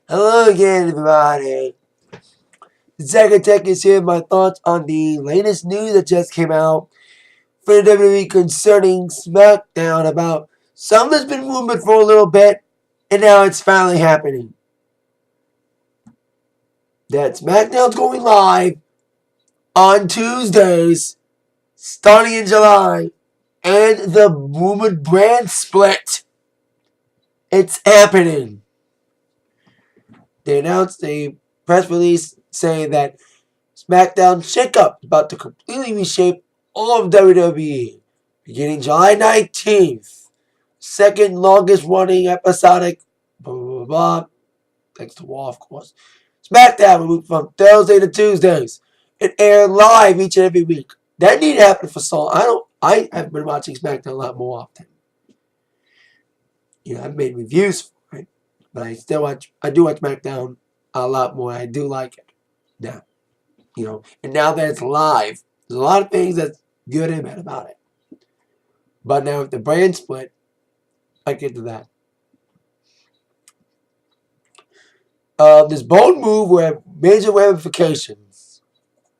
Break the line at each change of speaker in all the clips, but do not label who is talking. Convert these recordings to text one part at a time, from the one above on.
Hello again, everybody. Second Tech is here with my thoughts on the latest news that just came out for the WWE concerning SmackDown about something that's been rumored for a little bit, and now it's finally happening. That SmackDown's going live on Tuesdays, starting in July, and the rumored brand split. It's happening. They announced a press release saying that SmackDown shakeup about to completely reshape all of WWE, beginning July 19th. Second longest running episodic, blah, blah, blah, blah. Thanks to Raw, of course. SmackDown will move from Thursday to Tuesdays and air live each and every week. That need to happen for so long. I have been watching SmackDown a lot more often. I've made reviews for it, but I do watch SmackDown a lot more. I do like it now. And now that it's live, there's a lot of things that's good and bad about it. But now with the brand split, I get to that. This bold move will have major ramifications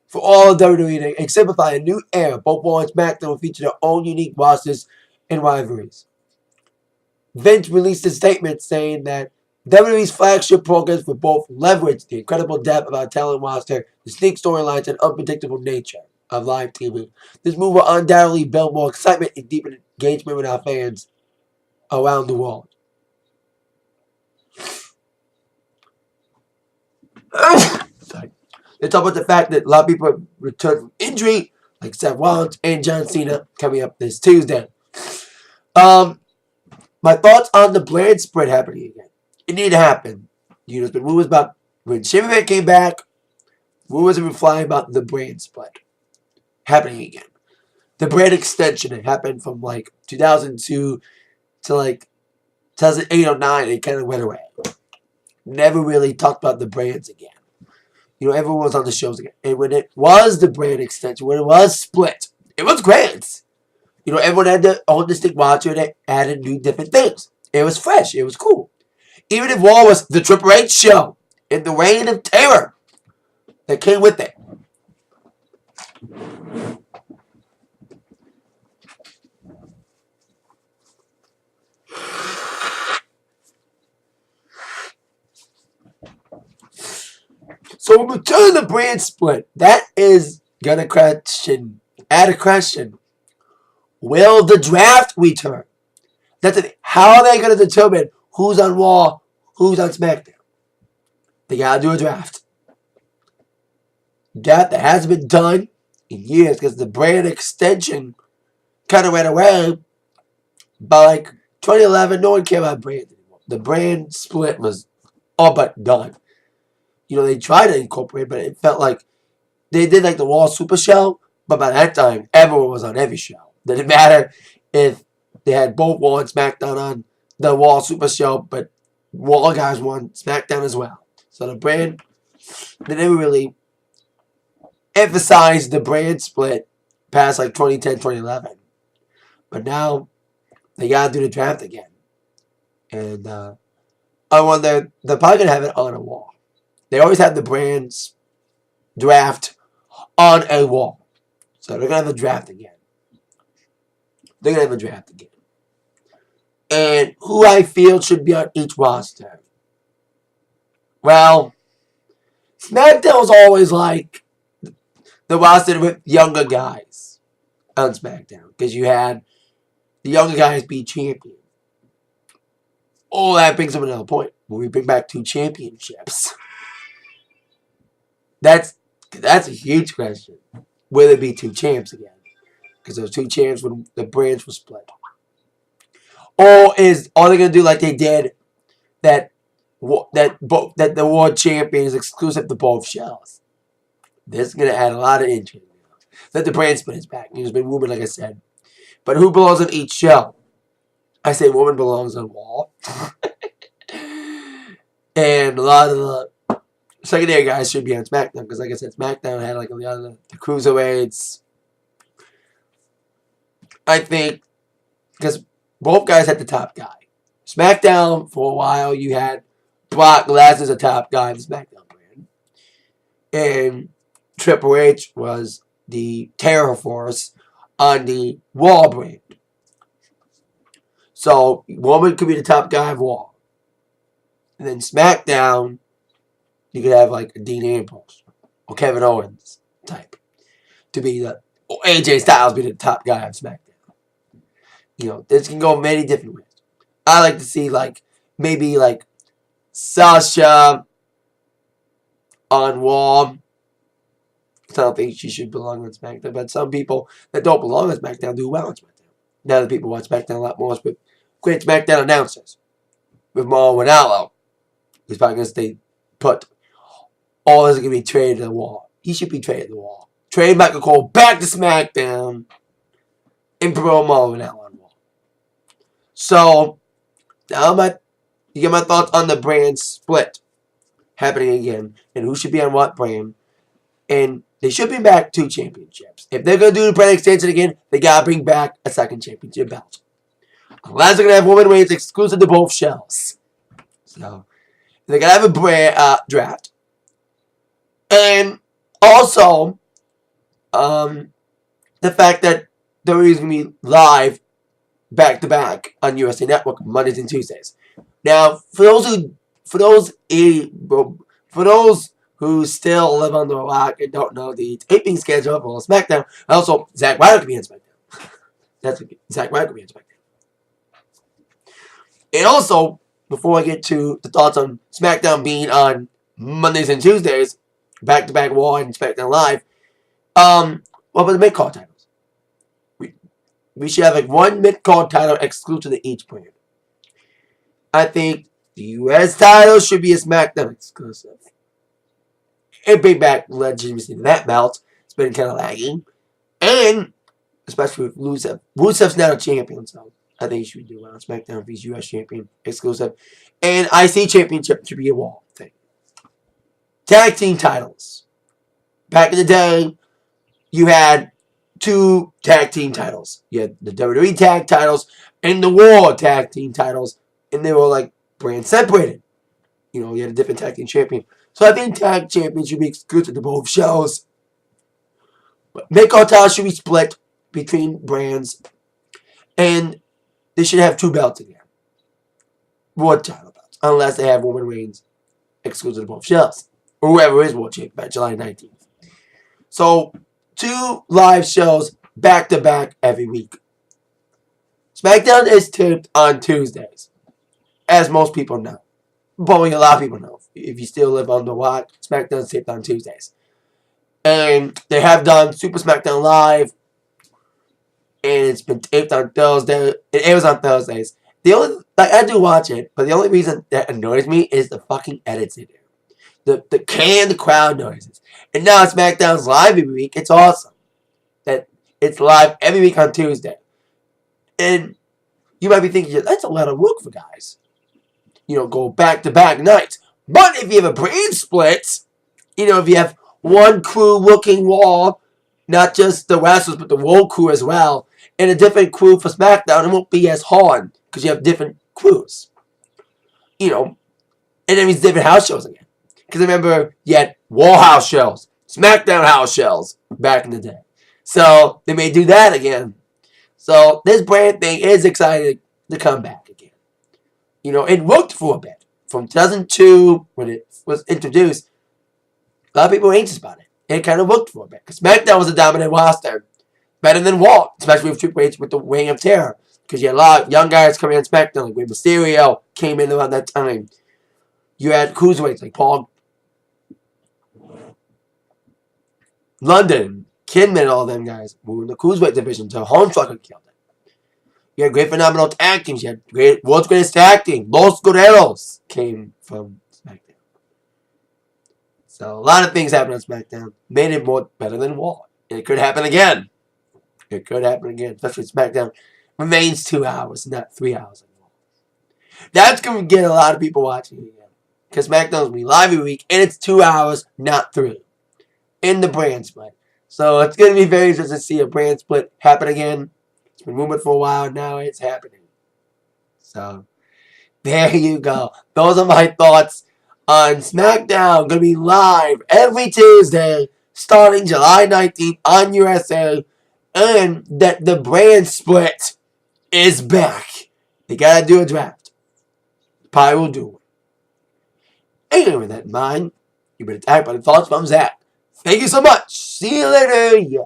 for all of WWE to exemplify a new era. Both Raw and SmackDown will feature their own unique rosters and rivalries. Vince released a statement saying that WWE's flagship programs will both leverage the incredible depth of our talent roster, distinct storylines, and unpredictable nature of live TV. This move will undoubtedly build more excitement and deepen engagement with our fans around the world. Sorry. They talk about the fact that a lot of people have returned from injury, like Seth Rollins and John Cena, coming up this Tuesday. My thoughts on the brand split happening again. It needed to happen. There's been rumors about when Shane McMahon came back, rumors have been flying about the brand split happening again. The brand extension, it happened from like 2002 to like 2008 or 9. It kind of went away. Never really talked about the brands again. Everyone was on the shows again. And when it was the brand extension, when it was split, it was great. Everyone had their own distinct roster that added new different things. It was fresh. It was cool. Even if Raw was the Triple H show and the reign of terror that came with it. So when we return to the brand split, that is gonna add a question. Will the draft return? That's it. How are they gonna determine who's on Raw, who's on SmackDown? They gotta do a draft. That hasn't been done in years because the brand extension kind of went away. By like 2011, no one cared about brand anymore. The brand split was all but done. They tried to incorporate, but it felt like they did like the Raw Super Show, but by that time, everyone was on every show. Didn't matter if they had both Raw and SmackDown on the Raw Super Show, but Raw guys won SmackDown as well. So the brand, they never really emphasized the brand split past like 2010, 2011. But now they gotta do the draft again. And I wonder, they're probably gonna have it on a wall. They always have the brands draft on a wall. So they're gonna have a draft again. And who I feel should be on each roster. Well, SmackDown was always like the roster with younger guys on SmackDown. Because you had the younger guys be champion. Oh, that brings up another point. When we bring back 2 championships. That's a huge question. Will it be 2 champs again? Because those 2 champs when the brands were split. Or are they gonna do like they did that the world champion is exclusive to both shows? This is gonna add a lot of intrigue. That the brand split is back. There's been rumored, like I said. But who belongs on each show? I say woman belongs on Raw. And a lot of the secondary guys should be on SmackDown. Because like I said, SmackDown had like a lot of the cruiserweights. I think because both guys had the top guy. SmackDown, for a while, you had Brock Lesnar's a top guy in the SmackDown brand. And Triple H was the Terror Force on the Raw brand. So, Roman could be the top guy of Raw. And then SmackDown, you could have like a Dean Ambrose or Kevin Owens type to be the, or AJ Styles be the top guy of SmackDown. You know, this can go many different ways. I like to see like maybe like Sasha on Raw. I don't think she should belong on SmackDown, but some people that don't belong on SmackDown do well on SmackDown. Now that people watch SmackDown a lot more with great SmackDown announcers. With Mauro Ranallo, he's probably going to stay put. All is going to be traded to the Wall. He should be traded to the Wall. Trade Michael Cole back to SmackDown and promote Mauro Ranallo on Raw. So, now you get my thoughts on the brand split happening again and who should be on what brand. And they should bring back 2 championships. If they're going to do the brand extension again, they got to bring back a second championship belt. Unless they're going to have women reigns exclusive to both shows. So, they're going to have a brand draft. And also, the fact that WWE is going to be live back-to-back on USA Network Mondays and Tuesdays. Now, for those who still live under a rock and don't know the taping schedule for SmackDown, also Zack Ryder could be on SmackDown. That's Zack Ryder could be on SmackDown. And also, before I get to the thoughts on SmackDown being on Mondays and Tuesdays, back-to-back Raw and SmackDown Live, what about the mid-card titles? We should have like one mid-card title exclusive to each brand. I think the US title should be a SmackDown exclusive. And bring back legitimacy to that belt. It's been kind of lagging. And, especially with Rusev. Rusev's now a champion, so I think he should do well on SmackDown if he's US champion exclusive. And IC championship should be a Raw thing. Tag team titles. Back in the day, you had 2 tag team titles. You had the WWE tag titles and the Raw tag team titles. And they were like brand separated. You know, you had a different tag team champion. So I think tag champions should be exclusive to both shows. But mid-card titles should be split between brands. And they should have 2 belts again. World title belts. Unless they have Roman Reigns exclusive to both shows. Or whoever is world champion by July 19th. So, 2 live shows back-to-back every week. SmackDown is taped on Tuesdays. As most people know. Probably a lot of people know. If you still live on the watch, SmackDown is taped on Tuesdays. And they have done Super SmackDown Live. And it's been taped on Thursday. It airs on Thursdays. I do watch it, but the only reason that annoys me is the fucking edits they do. The canned crowd noises. And now SmackDown's live every week. It's awesome. That it's live every week on Tuesday. And you might be thinking, that's a lot of work for guys. You know, go back-to-back nights. But if you have a brand split, you know, if you have one crew working Raw, not just the wrestlers, but the World crew as well, and a different crew for SmackDown, it won't be as hard because you have different crews. You know, and that means different house shows again. Because remember, you had Raw house shows, SmackDown house shows back in the day. So, they may do that again. So, this brand thing is exciting to come back again. You know, it worked for a bit. From 2002, when it was introduced, a lot of people were anxious about it. And it kind of worked for a bit. Because SmackDown was a dominant roster. Better than Raw. Especially with Triple H with the Reign of Terror. Because you had a lot of young guys coming on SmackDown. Like Rey Mysterio came in around that time. You had cruiserweights like Paul London, Kidman, all them guys were in the cruiserweight division. So Hornswoggle killed it. You had great phenomenal tag teams. You had great world's greatest tag team. Los Guerreros came from SmackDown. So a lot of things happened on SmackDown. Made it more better than Raw. And it could happen again. It could happen again. Especially SmackDown remains 2 hours, not 3 hours anymore. That's going to get a lot of people watching again. Because SmackDown's going to be live every week. And it's 2 hours, not 3. In the brand split. So it's going to be very interesting to see a brand split happen again. It's been rumored for a while. Now it's happening. So There you go. Those are my thoughts on SmackDown. Going to be live every Tuesday starting July 19th on USA. And that the brand split is back. They got to do a draft. Probably will do it. Anyway, with that in mind, you've been attacked by the thoughts from Zach. Thank you so much. See you later. Yeah.